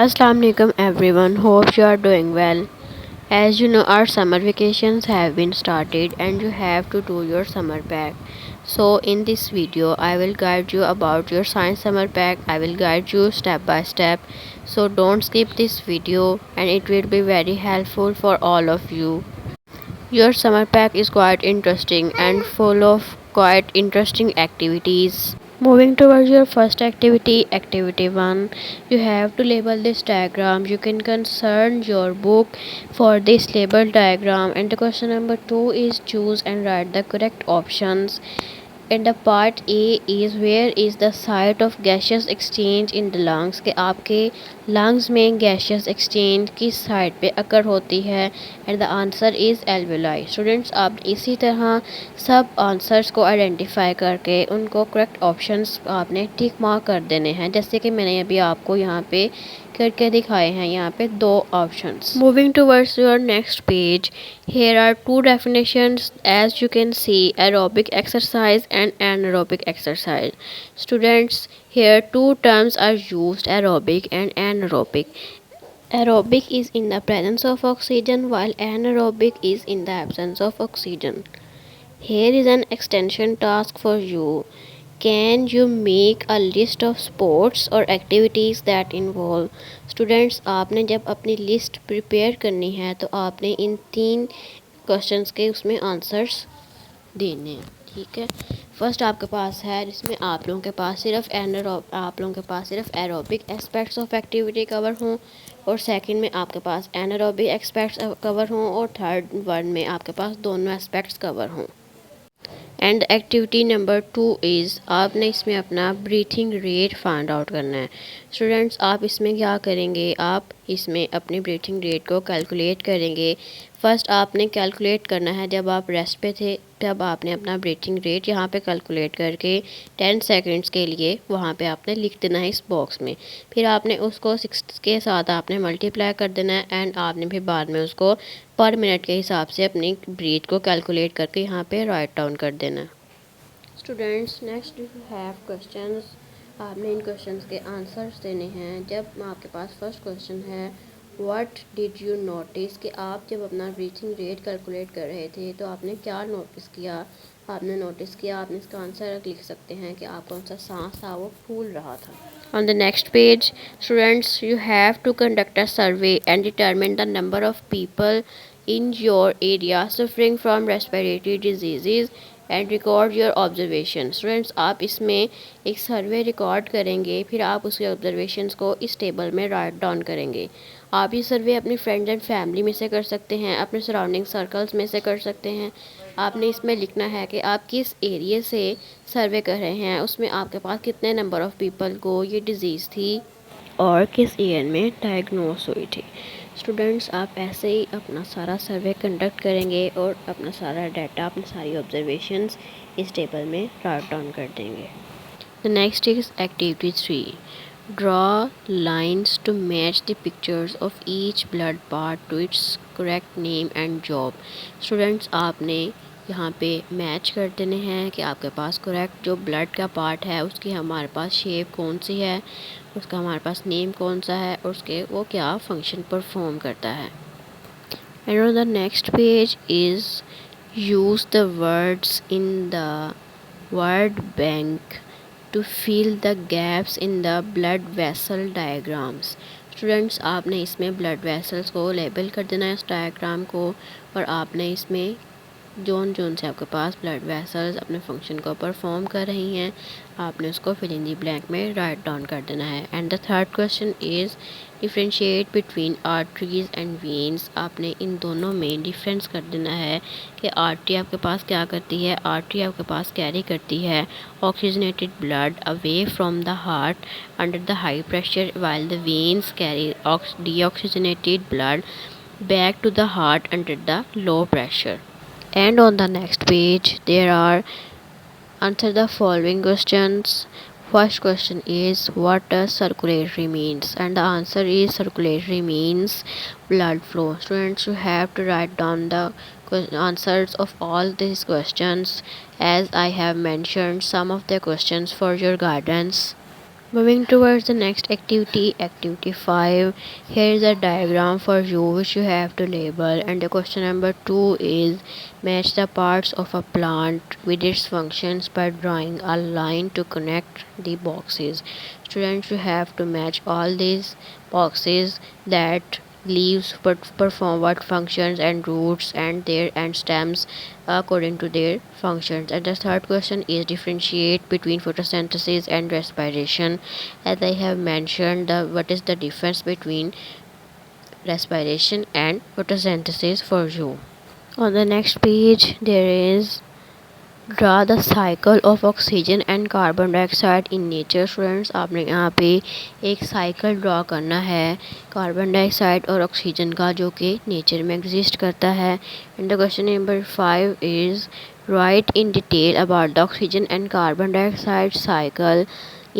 Assalamu alaikum everyone. Hope you are doing well. As you know, our summer vacations have been started and you have to do your summer pack. So in this video, I will guide you about your science summer pack. I will guide you step by step. So don't skip this video and it will be very helpful for all of you. Your summer pack is quite interesting and full of quite interesting activities. Moving towards your first activity, activity 1, you have to label this diagram. You can concern your book for this label diagram. And the question number 2 is choose and write the correct options. And the part A is where is the site of gaseous exchange in the lungs, कि आपके lungs में gaseous exchange किस side पे अकर होती है. And the answer is alveoli. Students, आप इसी तरह सब आंसर्स को आइडेंटिफाई करके उनको करेक्ट ऑप्शंस आपने टिक मार्क कर देने हैं, जैसे कि मैंने अभी आपको यहाँ पे करके दिखाए हैं. यहाँ पे दो options. Moving towards your next page, here are two definitions as you can see: aerobic exercise and anaerobic exercise. Students, here two terms are used: aerobic and anaerobic. Aerobic is in the presence of oxygen while anaerobic is in the absence of oxygen. Here is an extension task for you. Can you make a list of sports or activities that involve? Students, आपने जब अपनी list prepare करनी है तो आपने इन 3 questions के उसमें answers देने हैं. ठीक है. फर्स्ट आपके पास है जिसमें आप लोगों के पास सिर्फ aerobic aspects of activity cover हों, और सेकंड में आपके पास एनारोबिक एस्पेक्ट्स कवर हों, और थर्ड वन में आपके पास दोनों एस्पेक्ट्स कवर हों. एंड एक्टिविटी नंबर 2 इज़, आपने इसमें अपना ब्रीथिंग रेट फाइंड आउट करना है. स्टूडेंट्स, आप इसमें क्या करेंगे, आप इसमें अपनी ब्रीथिंग रेट को कैलकुलेट करेंगे. फ़र्स्ट आपने कैलकुलेट करना है, जब आप रेस्ट पे थे तब आपने अपना ब्रीथिंग रेट यहाँ पे कैलकुलेट करके 10 सेकंड्स के लिए वहाँ पे आपने लिख देना है इस बॉक्स में. फिर आपने उसको 6 के साथ आपने मल्टीप्लाई कर देना है, एंड आपने फिर बाद में उसको पर मिनट के हिसाब से अपनी ब्रीथ को कैलकुलेट करके यहाँ पे राइट डाउन कर देना. Students, next you have questions. आपने इन क्वेश्चंस के आंसर्स देने हैं. जब आपके पास फर्स्ट क्वेश्चन है, व्हाट डिड यू नोटिस, कि आप जब अपना ब्रीथिंग रेट कैलकुलेट कर रहे थे तो आपने क्या नोटिस किया. आपने नोटिस किया, आपने इसका आंसर लिख सकते हैं कि आप कौन सा सांस था वो फूल रहा था. On the next page, students, you have to conduct a survey and determine the number of people in your area suffering from respiratory diseases and record your observations. Students, आप इसमें एक सर्वे रिकॉर्ड करेंगे, फिर आप उसके ऑब्जर्वेशंस को इस table में राइट डाउन करेंगे. आप ये सर्वे अपनी फ्रेंड्स एंड फैमिली में से कर सकते हैं, अपने सराउंडिंग सर्कल्स में से कर सकते हैं. आपने इसमें लिखना है कि आप किस एरिया से सर्वे कर रहे हैं, उसमें आपके पास कितने नंबर ऑफ़ पीपल को ये डिज़ीज़ थी और किस ईयर में डायग्नोस हुई थी. स्टूडेंट्स, आप ऐसे ही अपना सारा सर्वे कंडक्ट करेंगे और अपना सारा डाटा, अपनी सारी ऑब्जर्वेशंस इस टेबल में राइट डाउन कर देंगे. The next is activity 3. Draw lines to match the pictures of each blood part to its correct name and job. Students, आपने यहाँ पे मैच कर देने हैं कि आपके पास करेक्ट जो ब्लड का पार्ट है उसकी हमारे पास शेप कौन सी है, उसका हमारे पास नेम कौन सा है, और उसके वो क्या फंक्शन परफॉर्म करता है. And on the next page is use the words in the word bank to fill the gaps in the blood vessel diagrams. Students, आपने इसमें ब्लड वेसल्स को लेबल कर देना है इस डायग्राम को, और आपने इसमें जोन से आपके पास ब्लड वेसल्स अपने फंक्शन को परफॉर्म कर रही हैं, आपने उसको फिल इन दी ब्लैंक में राइट डाउन कर देना है. And the third question is differentiate between arteries and veins. आपने इन दोनों में डिफरेंस कर देना है कि आर्टरी आपके पास क्या करती है. आर्टरी आपके पास कैरी करती है oxygenated blood away from the heart under the high pressure, while the veins carry deoxygenated blood back to the heart under the low pressure. And on the next page there are answer the following questions. First question is, what does circulatory means, and the answer is circulatory means blood flow. Students, you have to write down the answers of all these questions as I have mentioned some of the questions for your guidance. Moving towards the next activity, activity 5. Here is a diagram for you which you have to label, and the question number 2 is match the parts of a plant with its functions by drawing a line to connect the boxes. Students, you have to match all these boxes that leaves but perform what functions, and roots and their and stems according to their functions. And the third question is differentiate between photosynthesis and respiration. As I have mentioned, what is the difference between respiration and photosynthesis for you. On the next page there is draw the cycle of oxygen and carbon dioxide in nature. Students, आपने यहाँ पे एक cycle draw करना है carbon dioxide और oxygen का, जो कि नेचर में एग्जिस्ट करता है। And the question number 5 is right in detail about the oxygen and carbon dioxide cycle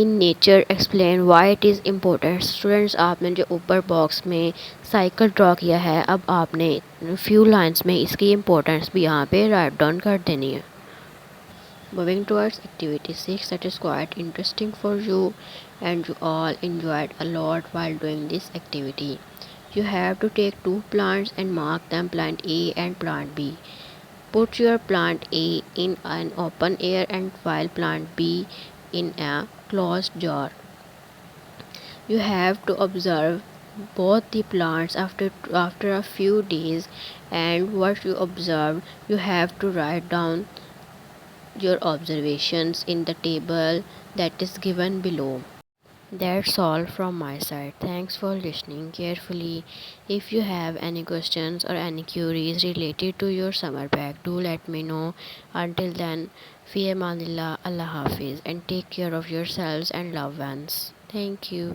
in nature, explain why it is important. Students, आपने जो ऊपर बॉक्स में साइकिल ड्रा किया है, अब आपने फ्यू लाइन्स में इसकी इम्पोर्टेंस भी यहाँ पे राइट डाउन कर देनी है। Moving towards activity 6, that is quite interesting for you and you all enjoyed a lot while doing this activity. You have to take two plants and mark them, plant A and plant B. Put your plant A in an open air and while plant B in a closed jar. You have to observe both the plants after a few days, and what you observed you have to write down your observations in the table that is given below. That's all from my side. Thanks for listening carefully. If you have any questions or any queries related to your summer pack, do let me know. Until then, fi amanillah, Allah Hafiz, and take care of yourselves and loved ones. Thank you.